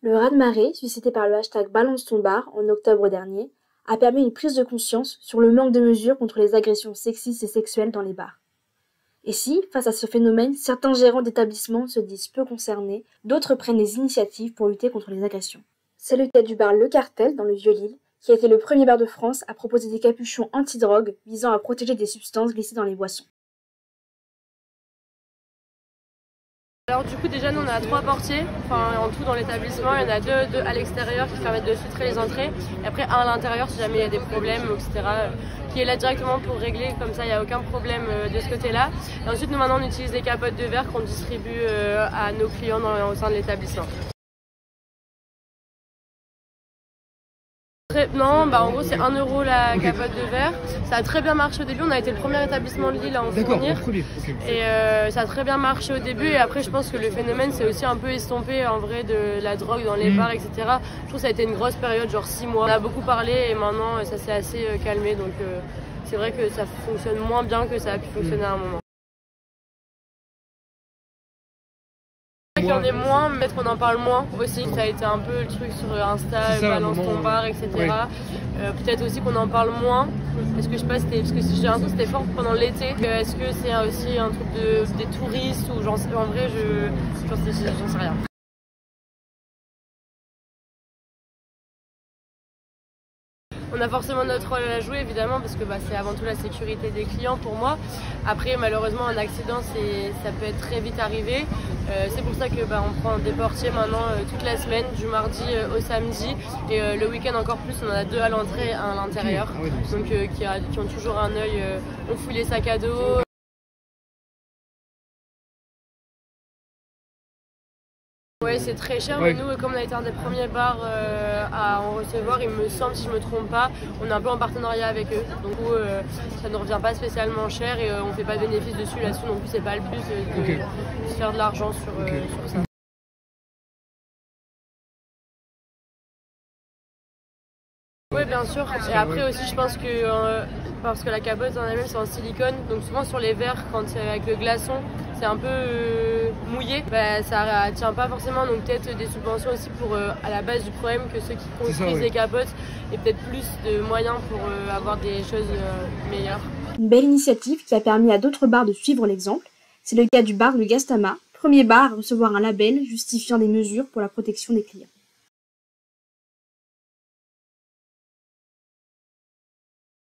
Le raz-de-marée, suscité par le hashtag Balance ton bar en octobre dernier, a permis une prise de conscience sur le manque de mesures contre les agressions sexistes et sexuelles dans les bars. Et si, face à ce phénomène, certains gérants d'établissements se disent peu concernés, d'autres prennent des initiatives pour lutter contre les agressions. C'est le cas du bar Le Cartel dans le Vieux-Lille, qui a été le premier bar de France à proposer des capuchons anti-drogue visant à protéger des substances glissées dans les boissons. Alors du coup déjà nous on a 3 portiers, en tout dans l'établissement, il y en a deux à l'extérieur qui permettent de filtrer les entrées, et après un à l'intérieur si jamais il y a des problèmes, etc. Qui est là directement pour régler, comme ça il n'y a aucun problème de ce côté-là. Et ensuite nous maintenant on utilise des capotes de verre qu'on distribue à nos clients au sein de l'établissement. Non, en gros c'est 1 € la capote de verre. Ça a très bien marché au début, on a été le premier établissement de Lille à en fournir. Et ça a très bien marché au début et après je pense que le phénomène s'est aussi un peu estompé en vrai de la drogue dans les bars, etc. Je trouve que ça a été une grosse période, genre 6 mois. On a beaucoup parlé et maintenant ça s'est assez calmé, donc c'est vrai que ça fonctionne moins bien que ça a pu fonctionner à un moment. Il y en a moins, mais peut-être qu'on en parle moins aussi. Ça a été un peu le truc sur Insta, balance ton bar, etc. Ouais. Peut-être aussi qu'on en parle moins. Est-ce que je sais pas, parce que j'ai l'impression que c'était fort pendant l'été. Est-ce que c'est aussi un truc des touristes ou en vrai, j'en sais rien. On a forcément notre rôle à jouer évidemment parce que c'est avant tout la sécurité des clients pour moi. Après malheureusement un accident ça peut être très vite arrivé. C'est pour ça que on prend des portiers maintenant toute la semaine, du mardi au samedi et le week-end encore plus, on en a 2 à l'entrée et 1 à l'intérieur. Donc qui ont toujours un œil, on fouille les sacs à dos. Ouais, c'est très cher, mais nous, comme on a été un des premiers bars à en recevoir, il me semble, si je me trompe pas, on est un peu en partenariat avec eux. Donc ça ne revient pas spécialement cher et on fait pas de bénéfice dessus là-dessus, donc c'est pas le but de se faire de l'argent sur ça. Oui, bien sûr. Et après aussi, je pense que parce que la capote en elle-même c'est en silicone, donc souvent sur les verres, quand c'est avec le glaçon, c'est un peu mouillé, ça tient pas forcément. Donc peut-être des subventions aussi pour à la base du problème que ceux qui construisent les capotes et peut-être plus de moyens pour avoir des choses meilleures. Une belle initiative qui a permis à d'autres bars de suivre l'exemple. C'est le cas du bar Le Gastama, premier bar à recevoir un label justifiant des mesures pour la protection des clients.